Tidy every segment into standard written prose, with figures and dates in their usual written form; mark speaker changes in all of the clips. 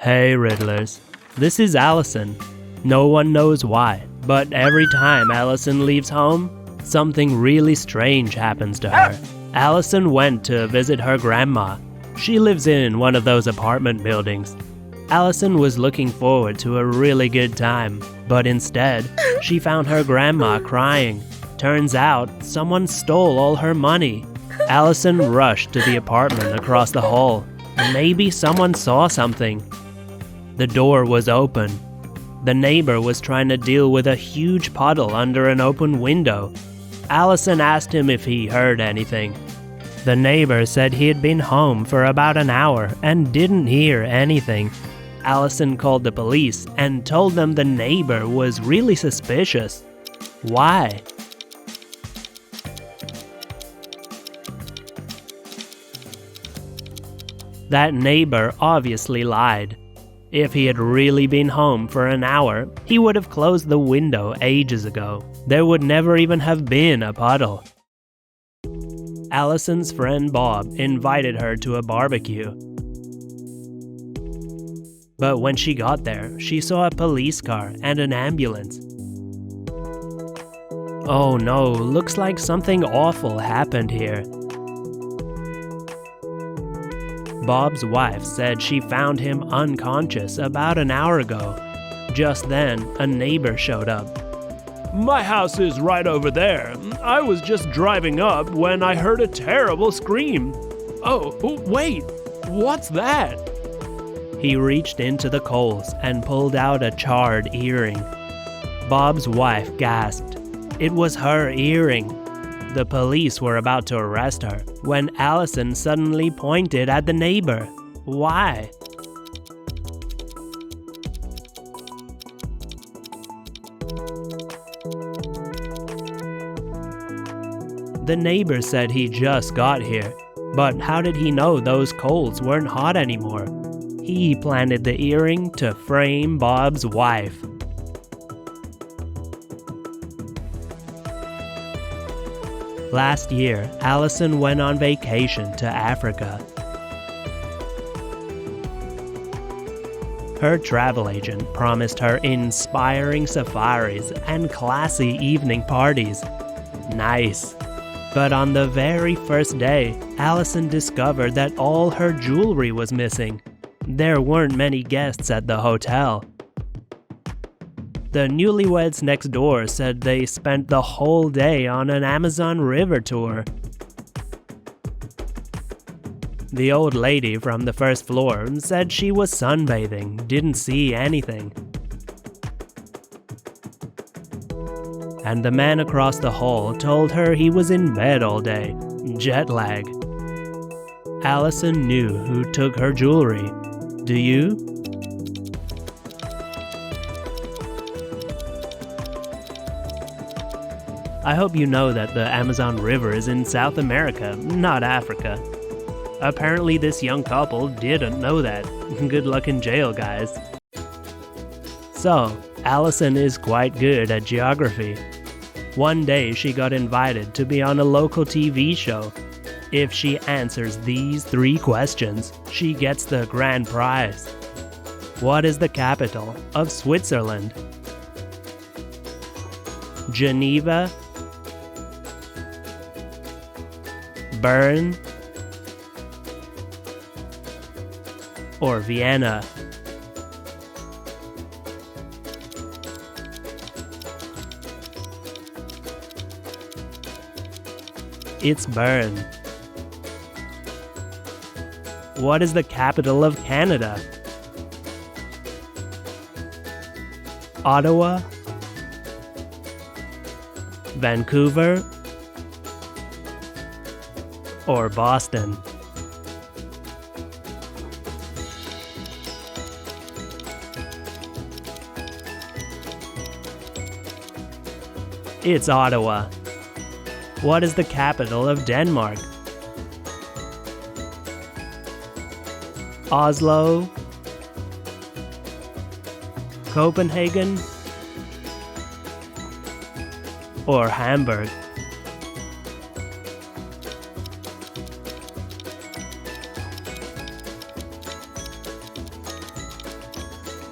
Speaker 1: Hey Riddlers, this is Alison. No one knows why, but every time Alison leaves home, something really strange happens to her. Alison went to visit her grandma. She lives in one of those apartment buildings. Alison was looking forward to a really good time, but instead, she found her grandma crying. Turns out, someone stole all her money. Alison rushed to the apartment across the hall. Maybe someone saw something. The door was open. The neighbor was trying to deal with a huge puddle under an open window. Alison asked him if he heard anything. The neighbor said he had been home for about an hour and didn't hear anything. Alison called the police and told them the neighbor was really suspicious. Why? That neighbor obviously lied. If he had really been home for an hour, he would have closed the window ages ago. There would never even have been a puddle. Alison's friend Bob invited her to a barbecue. But when she got there, she saw a police car and an ambulance. Oh no, looks like something awful happened here. Bob's wife said she found him unconscious about an hour ago. Just then, a neighbor showed up.
Speaker 2: My house is right over there. I was just driving up when I heard a terrible scream. Oh, wait, what's that?
Speaker 1: He reached into the coals and pulled out a charred earring. Bob's wife gasped. It was her earring. The police were about to arrest her when Alison suddenly pointed at the neighbor. Why? The neighbor said he just got here, but how did he know those coals weren't hot anymore? He planted the earring to frame Bob's wife. Last year, Alison went on vacation to Africa. Her travel agent promised her inspiring safaris and classy evening parties. Nice. But on the very first day, Alison discovered that all her jewelry was missing. There weren't many guests at the hotel. The newlyweds next door said they spent the whole day on an Amazon River tour. The old lady from the first floor said she was sunbathing, didn't see anything. And the man across the hall told her he was in bed all day, jet lag. Alison knew who took her jewelry. Do you? I hope you know that the Amazon River is in South America, not Africa. Apparently this young couple didn't know that. Good luck in jail, guys. So, Alison is quite good at geography. One day she got invited to be on a local TV show. If she answers these 3 questions, she gets the grand prize. What is the capital of Switzerland? Geneva, Bern, or Vienna? It's Bern. What is the capital of Canada? Ottawa, Vancouver, or Boston? It's Ottawa. What is the capital of Denmark? Oslo, Copenhagen, or Hamburg?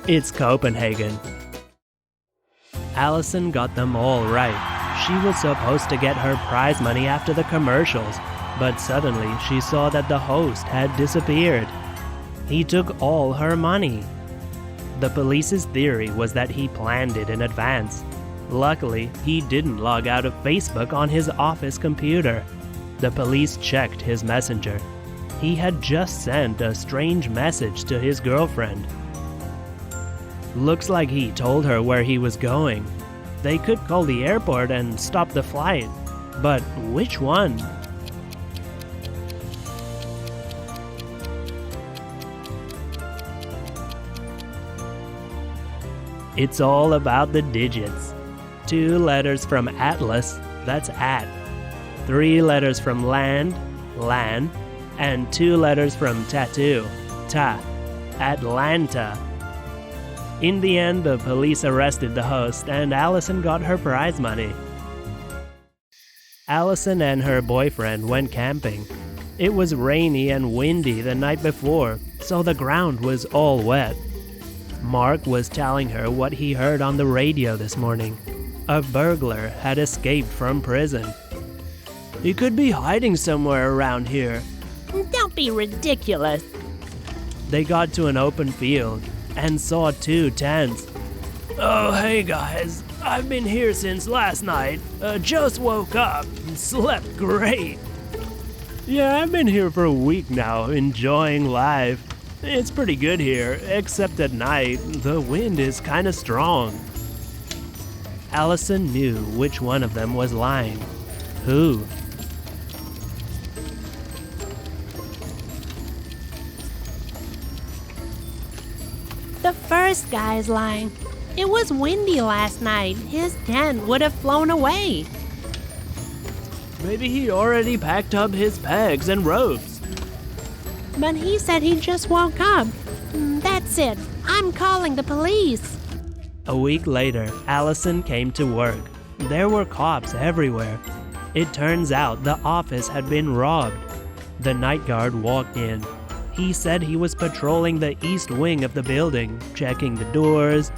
Speaker 1: It's Copenhagen. Alison got them all right. She was supposed to get her prize money after the commercials, but suddenly she saw that the host had disappeared. He took all her money. The police's theory was that he planned it in advance. Luckily, he didn't log out of Facebook on his office computer. The police checked his messenger. He had just sent a strange message to his girlfriend. Looks like he told her where he was going. They could call the airport and stop the flight. But which one? It's all about the digits. 2 letters from Atlas, that's at. 3 letters from land, lan. And 2 letters from tattoo, ta. Atlanta. In the end, the police arrested the host and Alison got her prize money. Alison and her boyfriend went camping. It was rainy and windy the night before, so the ground was all wet. Mark was telling her what he heard on the radio this morning. A burglar had escaped from prison. He could be hiding somewhere around here.
Speaker 3: Don't be ridiculous.
Speaker 1: They got to an open field and saw 2 tents. Oh, hey guys, I've been here since last night. Just woke up and slept great. Yeah, I've been here for a week now, enjoying life. It's pretty good here, except at night, the wind is kinda strong. Alison knew which one of them was lying. Who?
Speaker 3: The first guy's lying. It was windy last night. His tent would have flown away.
Speaker 1: Maybe he already packed up his pegs and ropes.
Speaker 3: But he said he just woke up. That's it. I'm calling the police.
Speaker 1: A week later, Alison came to work. There were cops everywhere. It turns out the office had been robbed. The night guard walked in. He said he was patrolling the east wing of the building, checking the doors.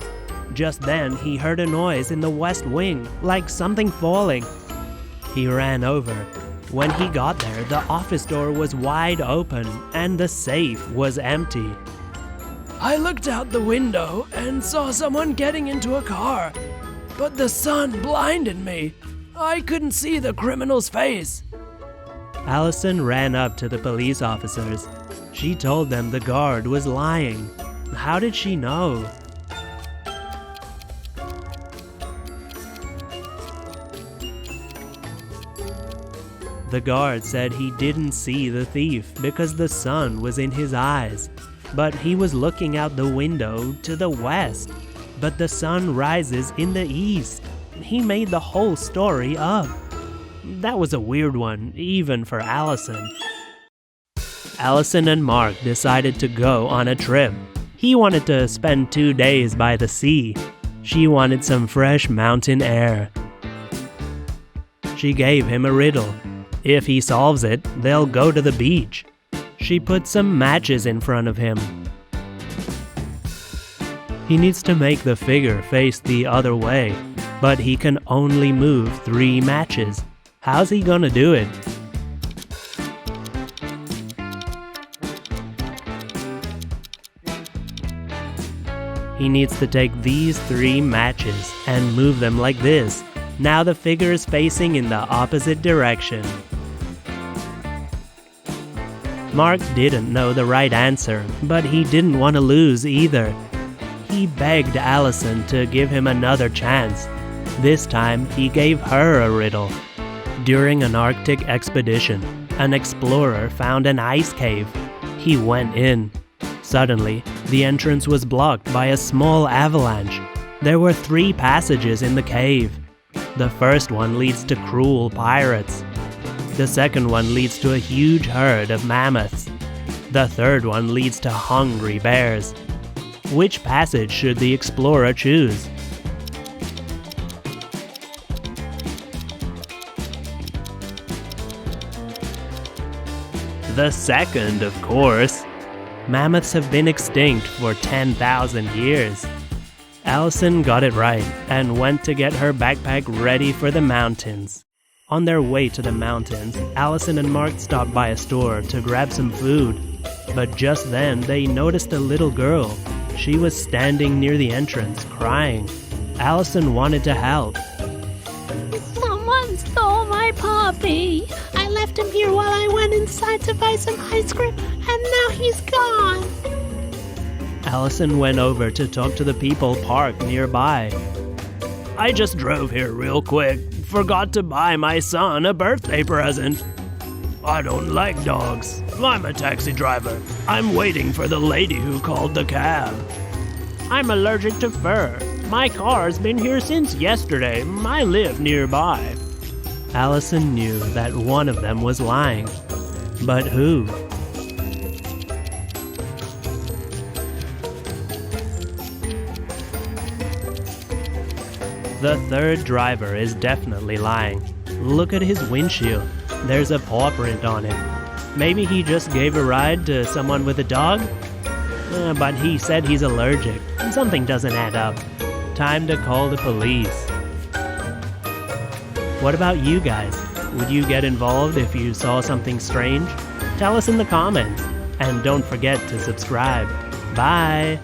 Speaker 1: Just then, he heard a noise in the west wing, like something falling. He ran over. When he got there, the office door was wide open and the safe was empty. I looked out the window and saw someone getting into a car, but the sun blinded me. I couldn't see the criminal's face. Alison ran up to the police officers. She told them the guard was lying. How did she know? The guard said he didn't see the thief because the sun was in his eyes, but he was looking out the window to the west, but the sun rises in the east. He made the whole story up. That was a weird one, even for Alison. Alison and Mark decided to go on a trip. He wanted to spend 2 days by the sea. She wanted some fresh mountain air. She gave him a riddle. If he solves it, they'll go to the beach. She put some matches in front of him. He needs to make the figure face the other way, but he can only move 3 matches. How's he gonna do it? He needs to take these 3 matches and move them like this. Now the figure is facing in the opposite direction. Mark didn't know the right answer, but he didn't want to lose either. He begged Alison to give him another chance. This time, he gave her a riddle. During an Arctic expedition, an explorer found an ice cave. He went in. Suddenly, the entrance was blocked by a small avalanche. There were 3 passages in the cave. The first one leads to cruel pirates. The second one leads to a huge herd of mammoths. The third one leads to hungry bears. Which passage should the explorer choose? The second, of course. Mammoths have been extinct for 10,000 years. Alison got it right and went to get her backpack ready for the mountains. On their way to the mountains, Alison and Mark stopped by a store to grab some food. But just then, they noticed a little girl. She was standing near the entrance, crying. Alison wanted to help.
Speaker 3: Someone stole my puppy. I left him here while I went inside to buy some ice cream, and now he's gone.
Speaker 1: Alison went over to talk to the people parked nearby.
Speaker 2: I just drove here real quick. Forgot to buy my son a birthday present. I don't like dogs. I'm a taxi driver. I'm waiting for the lady who called the cab.
Speaker 1: I'm allergic to fur. My car's been here since yesterday. I live nearby. Alison knew that one of them was lying. But who? The third driver is definitely lying. Look at his windshield. There's a paw print on it. Maybe he just gave a ride to someone with a dog? But he said he's allergic. Something doesn't add up. Time to call the police. What about you guys? Would you get involved if you saw something strange? Tell us in the comments. And don't forget to subscribe. Bye!